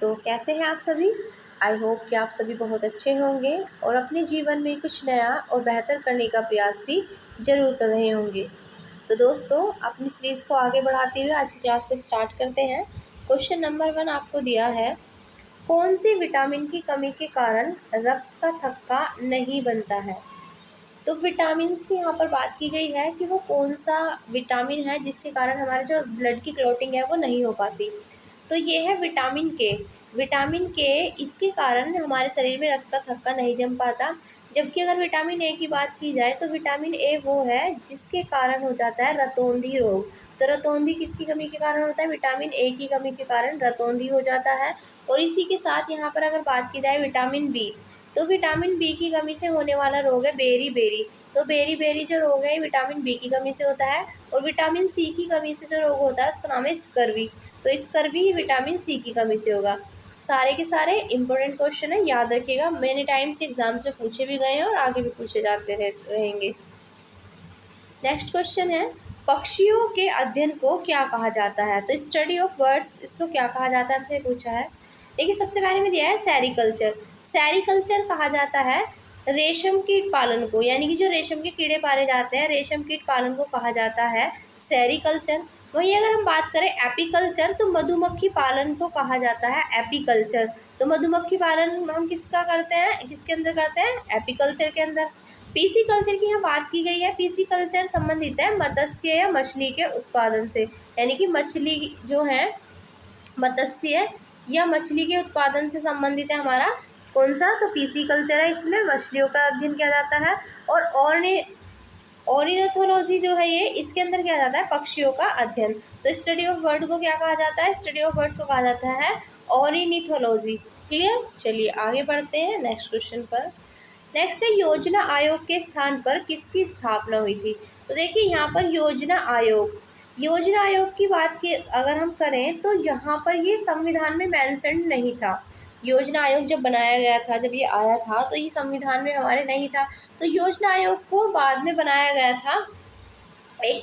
दोस्तों, कैसे हैं आप सभी। आई होप कि आप सभी बहुत अच्छे होंगे और अपने जीवन में कुछ नया और बेहतर करने का प्रयास भी ज़रूर कर रहे होंगे। तो दोस्तों, अपनी सीरीज़ को आगे बढ़ाते हुए आज की क्लास को स्टार्ट करते हैं। क्वेश्चन नंबर 1 आपको दिया है, कौन सी विटामिन की कमी के कारण रक्त का थक्का नहीं बनता है। तो विटामिन्स की यहाँ पर बात की गई है कि वो कौन सा विटामिन है जिसके कारण हमारे जो ब्लड की क्लॉटिंग है वो नहीं हो पाती। तो ये है विटामिन के। विटामिन के, इसके कारण हमारे शरीर में रक्त का थक्का नहीं जम पाता। जबकि अगर विटामिन ए की बात की जाए तो विटामिन ए वो है जिसके कारण हो जाता है रतौंधी रोग। तो रतौंधी किसकी कमी के कारण होता है, विटामिन ए की कमी के कारण रतौंधी हो जाता है। और इसी के साथ यहाँ पर अगर बात की जाए विटामिन बी, तो विटामिन बी की कमी से होने वाला रोग है बेरी बेरी। तो बेरी बेरी जो रोग है विटामिन बी की कमी से होता है। और विटामिन सी की कमी से जो रोग होता है उसका नाम है स्कर्वी। तो स्कर्वी विटामिन सी की कमी से होगा। सारे के सारे इंपॉर्टेंट क्वेश्चन है, याद रखिएगा। मैंने टाइम से एग्जाम्स में पूछे भी गए हैं और आगे भी पूछे जाते रहेंगे। नेक्स्ट क्वेश्चन है, पक्षियों के अध्ययन को क्या कहा जाता है। तो स्टडी ऑफ बर्ड्स, इसको क्या कहा जाता है हमसे पूछा है। देखिए, सबसे पहले में दिया है सेरिकल्चर। सेरिकल्चर कहा जाता है रेशम कीट पालन को, यानी कि जो रेशम के कीड़े पाले जाते हैं रेशम कीट पालन को कहा जाता है सेरिकल्चर। वहीं अगर हम बात करें एपीकल्चर, तो मधुमक्खी पालन को कहा जाता है एपीकल्चर। तो मधुमक्खी पालन हम किसका करते हैं, किसके अंदर करते हैं, एपीकल्चर के अंदर। पीसी कल्चर की यहाँ बात की गई है। पीसी कल्चर संबंधित है मत्स्य या मछली के उत्पादन से, यानी कि मछली जो है मत्स्य या मछली के उत्पादन से संबंधित है हमारा कौन सा, तो पीसी कल्चर है। इसमें मछलियों का अध्ययन किया जाता है। और ऑर्निथोलॉजी जो है ये, इसके अंदर किया जाता है पक्षियों का अध्ययन। तो स्टडी ऑफ बर्ड को क्या कहा जाता है, स्टडी ऑफ बर्ड्स को कहा जाता है ऑर्निथोलॉजी। क्लियर। चलिए आगे बढ़ते हैं नेक्स्ट क्वेश्चन पर। नेक्स्ट है, योजना आयोग के स्थान पर किसकी स्थापना हुई थी। तो देखिए यहाँ पर योजना आयोग, योजना आयोग की बात की अगर हम करें तो यहाँ पर ये संविधान में मेंशन नहीं था। योजना आयोग जब बनाया गया था, जब ये आया था तो ये संविधान में हमारे नहीं था। तो योजना आयोग को बाद में बनाया गया था एक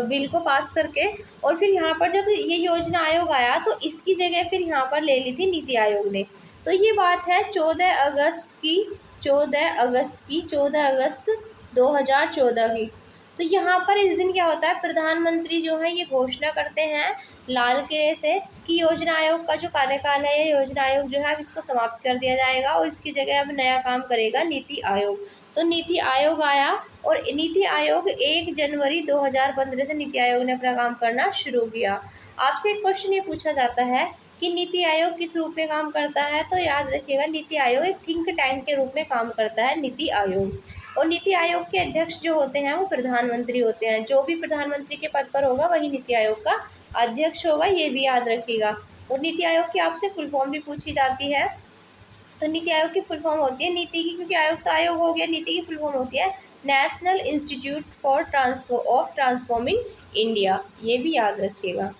बिल को पास करके। और फिर यहाँ पर जब ये योजना आयोग आया तो इसकी जगह फिर यहाँ पर ले ली थी नीति आयोग ने। तो ये बात है 14 अगस्त 2014 की। तो यहाँ पर इस दिन क्या होता है, प्रधानमंत्री जो है ये घोषणा करते हैं लाल किले से कि योजना आयोग का जो कार्यकाल है, ये योजना आयोग जो है अब इसको समाप्त कर दिया जाएगा और इसकी जगह अब नया काम करेगा नीति आयोग। तो नीति आयोग आया और नीति आयोग 1 जनवरी 2015 से नीति आयोग ने अपना काम करना शुरू किया। आपसे एक क्वेश्चन ये पूछा जाता है कि नीति आयोग किस रूप में काम करता है। तो याद रखिएगा, नीति आयोग एक थिंक टैंक के रूप में काम करता है नीति आयोग। और नीति आयोग के अध्यक्ष जो होते हैं वो प्रधानमंत्री होते हैं। जो भी प्रधानमंत्री के पद पर होगा वही नीति आयोग का अध्यक्ष होगा, ये भी याद रखिएगा। और नीति आयोग की आपसे फुल फॉर्म भी पूछी जाती है। तो नीति आयोग की फुल फॉर्म होती है नीति की, क्योंकि आयोग तो आयोग हो गया, नीति की फुल फॉर्म होती है national institute for transforming India, ये भी याद रखिएगा।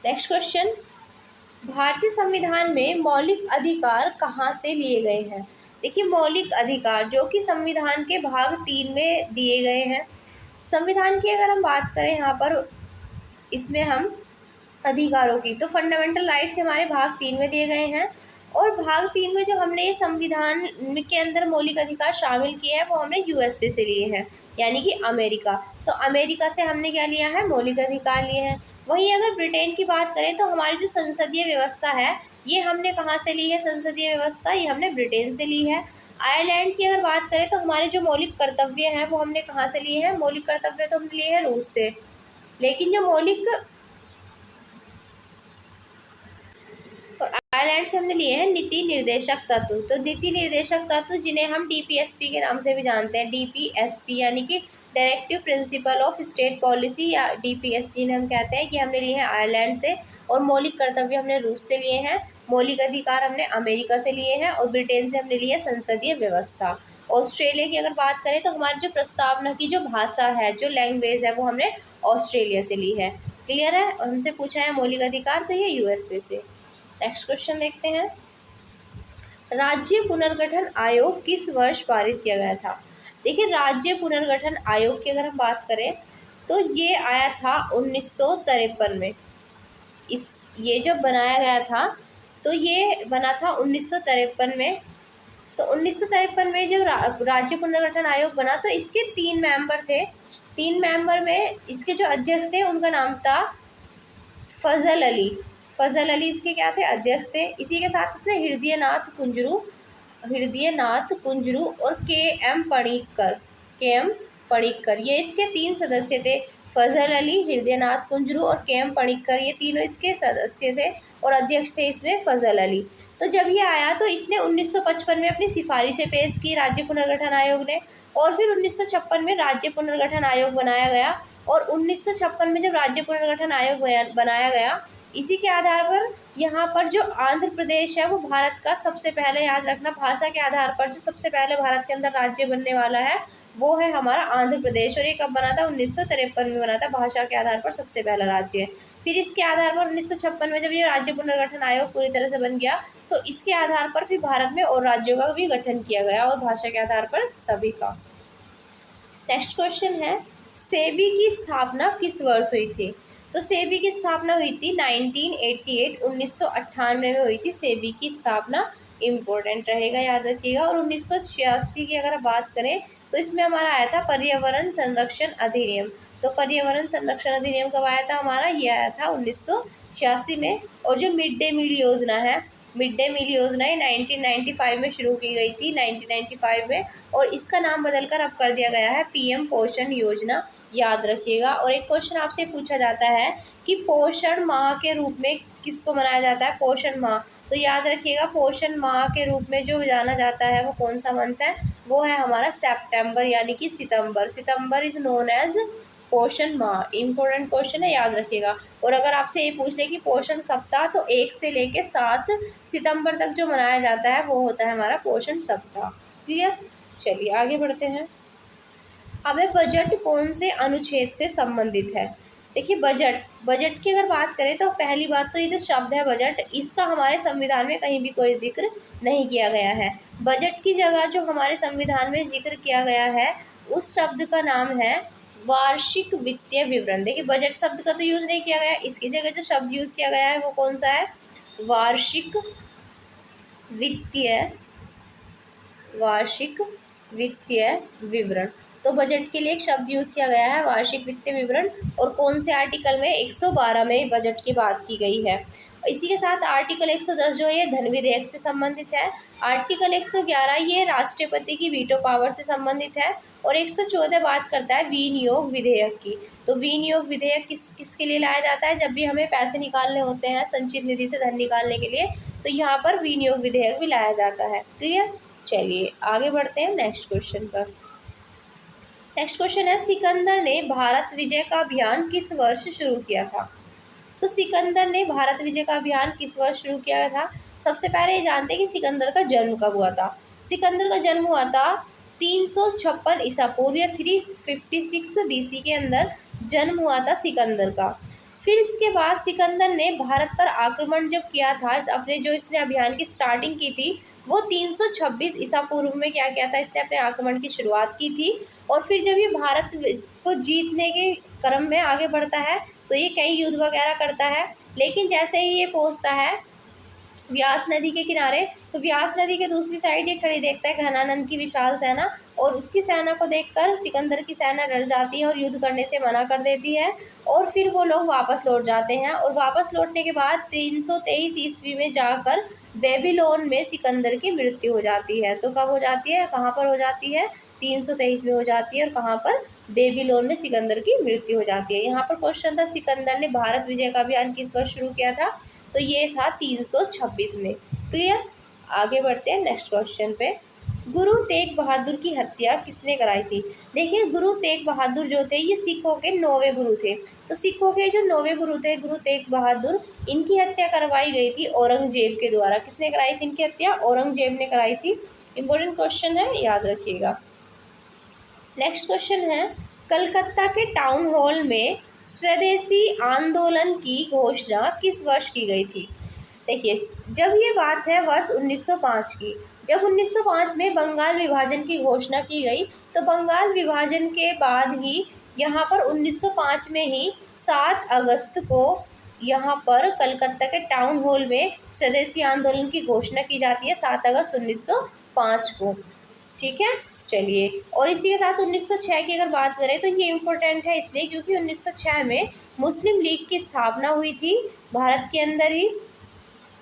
नेक्स्ट क्वेश्चन, भारतीय संविधान में मौलिक अधिकार कहाँ से लिए गए हैं। देखिए, मौलिक अधिकार जो कि संविधान के भाग 3 में दिए गए हैं। संविधान की अगर हम बात करें यहाँ पर, इसमें हम अधिकारों की, तो फंडामेंटल राइट्स हमारे भाग 3 में दिए गए हैं। और भाग 3 में जो हमने ये संविधान के अंदर मौलिक अधिकार शामिल किए हैं वो हमने यूएसए से लिए हैं, यानी कि अमेरिका। तो अमेरिका से हमने क्या लिया है, मौलिक अधिकार लिए हैं। वहीं अगर ब्रिटेन की बात करें तो हमारी जो संसदीय व्यवस्था है ये हमने कहाँ से ली है, संसदीय व्यवस्था ये हमने ब्रिटेन से ली है। आयरलैंड की अगर बात करें तो हमारे जो मौलिक कर्तव्य हैं वो हमने कहाँ से लिए हैं, मौलिक कर्तव्य तो हमने लिए हैं रूस से। लेकिन जो मौलिक आयरलैंड से हमने लिए हैं नीति निर्देशक तत्व। तो नीति निर्देशक तत्व जिन्हें हम डीपीएसपी के नाम से भी जानते हैं, डीपीएसपी यानी कि directive principle of state policy, या डीपीएसपी ने हम कहते हैं कि हमने लिए हैं आयरलैंड से। और मौलिक कर्तव्य हमने रूस से लिए हैं, मौलिक अधिकार हमने अमेरिका से लिए हैं, और ब्रिटेन से हमने लिए संसदीय व्यवस्था। ऑस्ट्रेलिया की अगर बात करें तो हमारी जो प्रस्तावना की जो भाषा है, जो लैंग्वेज है, वो हमने ऑस्ट्रेलिया से ली है। क्लियर है। और हमसे पूछा है मौलिक अधिकार, तो ये यूएसए से। नेक्स्ट क्वेश्चन देखते हैं, राज्य पुनर्गठन आयोग किस वर्ष पारित किया गया था। देखिए, राज्य पुनर्गठन आयोग की अगर हम बात करें तो ये आया था 1953 में। ये जब बनाया गया था तो ये बना था 1953 में। तो 1953 में जब राज्य पुनर्गठन आयोग बना तो इसके 3 मेंबर थे। 3 मेंबर में इसके जो अध्यक्ष थे उनका नाम था फजल अली। फजल अली इसके क्या थे, अध्यक्ष थे। इसी के साथ इसमें हृदयनाथ कुंजरू और के एम पणिक्कर ये इसके 3 सदस्य थे। फजल अली, हृदयनाथ कुंजरू और के.एम. पणिक्कर ये तीनों इसके सदस्य थे और अध्यक्ष थे इसमें फजल अली। तो जब ये आया तो इसने 1955 में अपनी सिफारिशें पेश की राज्य पुनर्गठन आयोग ने, और फिर 1956 में राज्य पुनर्गठन आयोग बनाया गया। और 1956 में जब राज्य पुनर्गठन आयोग बनाया गया, इसी के आधार पर यहाँ पर जो आंध्र प्रदेश है वो भारत का सबसे पहले, याद रखना, भाषा के आधार पर जो सबसे पहले भारत के अंदर राज्य बनने वाला है वो है हमारा आंध्र प्रदेश। और ये कब बना था, 1953 में बना था। भाषा के आधार पर सबसे पहला राज्य है। फिर इसके आधार पर 1956 में जब ये राज्य पुनर्गठन आयोग पूरी तरह से बन गया तो इसके आधार पर फिर भारत में और राज्यों का भी गठन किया गया, और भाषा के आधार पर सभी का। नेक्स्ट क्वेश्चन है, सेबी की स्थापना किस वर्ष हुई थी? तो सेबी की स्थापना हुई थी 1988, 1998 में हुई थी सेबी की स्थापना। इम्पोर्टेंट रहेगा, याद रखिएगा। और 1986 की अगर बात करें तो इसमें हमारा आया था पर्यावरण संरक्षण अधिनियम। तो पर्यावरण संरक्षण अधिनियम कब आया था हमारा, ये आया था 1986 में। और जो मिड डे मील योजना है, मिड डे मील योजना ये 1995 में शुरू की गई थी, 1995 में। और इसका नाम बदलकर अब कर दिया गया है पीएम पोषण योजना, याद रखिएगा। और एक क्वेश्चन आपसे पूछा जाता है कि पोषण माह के रूप में किसको मनाया जाता है, पोषण माह। तो याद रखिएगा, पोषण माह के रूप में जो जाना जाता है वो कौन सा मंथ है, वो है हमारा सितंबर, यानी कि सितंबर। सितंबर इज नोन एज पोषण माह। इम्पोर्टेंट क्वेश्चन है, याद रखिएगा। और अगर आपसे ये पूछ ले कि पोषण सप्ताह, तो 1 से लेकर 7 सितंबर तक जो मनाया जाता है वो होता है हमारा पोषण सप्ताह। क्लियर? चलिए आगे बढ़ते हैं। अब बजट कौन से अनुच्छेद से संबंधित है? देखिए, बजट की अगर बात करें तो पहली बात तो ये जो शब्द है बजट, इसका हमारे संविधान में कहीं भी कोई जिक्र नहीं किया गया है। बजट की जगह जो हमारे संविधान में जिक्र किया गया है उस शब्द का नाम है वार्षिक वित्तीय विवरण। देखिए, बजट शब्द का तो यूज नहीं किया गया, इसकी जगह जो शब्द यूज किया गया है वो कौन सा है, वार्षिक वित्तीय विवरण। तो बजट के लिए एक शब्द यूज किया गया है वार्षिक वित्तीय विवरण। और कौन से आर्टिकल में, 112 में बजट की बात की गई है। इसी के साथ आर्टिकल 110 जो है ये धन विधेयक से संबंधित है। आर्टिकल 111 ये राष्ट्रपति की वीटो पावर से संबंधित है। और 114 बात करता है विनियोग विधेयक की। तो विनियोग विधेयक किसके लिए लाया जाता है, जब भी हमें पैसे निकालने होते हैं संचित निधि से धन निकालने के लिए, तो यहाँ पर विनियोग विधेयक भी लाया जाता है। क्लियर? चलिए आगे बढ़ते हैं नेक्स्ट क्वेश्चन पर। नेक्स्ट क्वेश्चन है, सिकंदर ने भारत विजय का अभियान किस वर्ष शुरू किया था? तो सिकंदर ने भारत विजय का अभियान किस वर्ष शुरू किया था? सबसे पहले ये जानते हैं कि सिकंदर का जन्म कब हुआ था। सिकंदर का जन्म हुआ था 356 ईसा पूर्व या 356 बीसी के अंदर जन्म हुआ था सिकंदर का। फिर इसके बाद सिकंदर ने भारत पर आक्रमण जब किया था, अपने जो इसने अभियान की स्टार्टिंग की थी वो 326 ईसा पूर्व में क्या किया था, इसने अपने आक्रमण की शुरुआत की थी। और फिर जब ये भारत को जीतने के क्रम में आगे बढ़ता है तो ये कई युद्ध वगैरह करता है। लेकिन जैसे ही ये पहुंचता है व्यास नदी के किनारे, तो व्यास नदी के दूसरी साइड ये खड़ी देखता है घनानंद की विशाल सेना, और उसकी सेना को देखकर सिकंदर की सेना डर जाती है और युद्ध करने से मना कर देती है। और फिर वो लोग वापस लौट जाते हैं। और वापस लौटने के बाद 323 ईस्वी में जाकर बेबीलोन में सिकंदर की मृत्यु हो जाती है। तो कब हो जाती है, कहाँ पर हो जाती है, 323 में हो जाती है। और कहाँ पर, बेबीलोन में सिकंदर की मृत्यु हो जाती है। यहाँ पर क्वेश्चन था सिकंदर ने भारत विजय का अभियान किस वर्ष शुरू किया था, तो ये था 326 में। क्लियर? आगे बढ़ते हैं नेक्स्ट क्वेश्चन पे। गुरु तेग बहादुर की हत्या किसने कराई थी? देखिए, गुरु तेग बहादुर जो थे ये सिखों के 9वें गुरु थे। तो सिखों के जो 9वें गुरु थे गुरु तेग बहादुर, इनकी हत्या करवाई गई थी औरंगजेब के द्वारा। किसने कराई थी इनकी हत्या? औरंगजेब ने कराई थी। इंपॉर्टेंट क्वेश्चन है, याद रखिएगा। नेक्स्ट क्वेश्चन है, कलकत्ता के टाउन हॉल में स्वदेशी आंदोलन की घोषणा किस वर्ष की गई थी? देखिए, जब ये बात है वर्ष 1905 की, जब 1905 में बंगाल विभाजन की घोषणा की गई, तो बंगाल विभाजन के बाद ही यहाँ पर 1905 में ही 7 अगस्त को यहाँ पर कलकत्ता के टाउन हॉल में स्वदेशी आंदोलन की घोषणा की जाती है 7 अगस्त 1905 को। ठीक है, चलिए। और इसी के साथ 1906 की अगर बात करें तो ये इम्पोर्टेंट है इसलिए क्योंकि 1906 में मुस्लिम लीग की स्थापना हुई थी भारत के अंदर ही।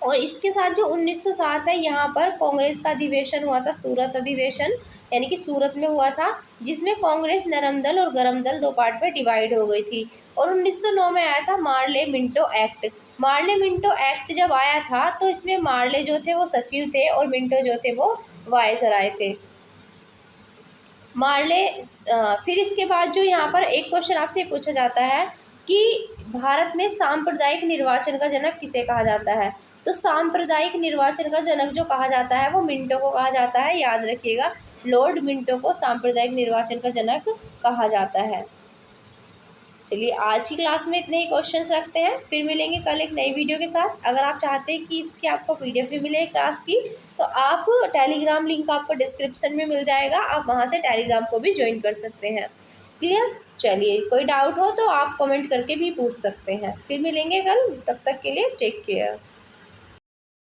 और इसके साथ जो 1907 है यहाँ पर कांग्रेस का अधिवेशन हुआ था, सूरत अधिवेशन, यानी कि सूरत में हुआ था, जिसमें कांग्रेस नरम दल और गरम दल दो पार्ट में डिवाइड हो गई थी। और 1909 में आया था Morley Minto act. Morley Minto act जब आया था तो इसमें मार्ले जो थे वो सचिव थे और मिंटो जो थे वो वायसराय थे। मार्ले फिर इसके बाद जो यहाँ पर एक क्वेश्चन आपसे पूछा जाता है कि भारत में सांप्रदायिक निर्वाचन का जनक किसे कहा जाता है। तो सांप्रदायिक निर्वाचन का जनक जो कहा जाता है वो मिंटो को कहा जाता है, याद रखिएगा, लॉर्ड मिंटो को सांप्रदायिक निर्वाचन का जनक कहा जाता है। चलिए, आज की क्लास में इतने ही क्वेश्चंस रखते हैं, फिर मिलेंगे कल एक नई वीडियो के साथ। अगर आप चाहते हैं कि इसकी आपको पीडीएफ भी मिले क्लास की तो आप टेलीग्राम लिंक आपको डिस्क्रिप्शन में मिल जाएगा, आप वहां से टेलीग्राम को भी ज्वाइन कर सकते हैं। क्लियर? चलिए, कोई डाउट हो तो आप कमेंट करके भी पूछ सकते हैं। फिर मिलेंगे कल, तब तक के लिए टेक केयर।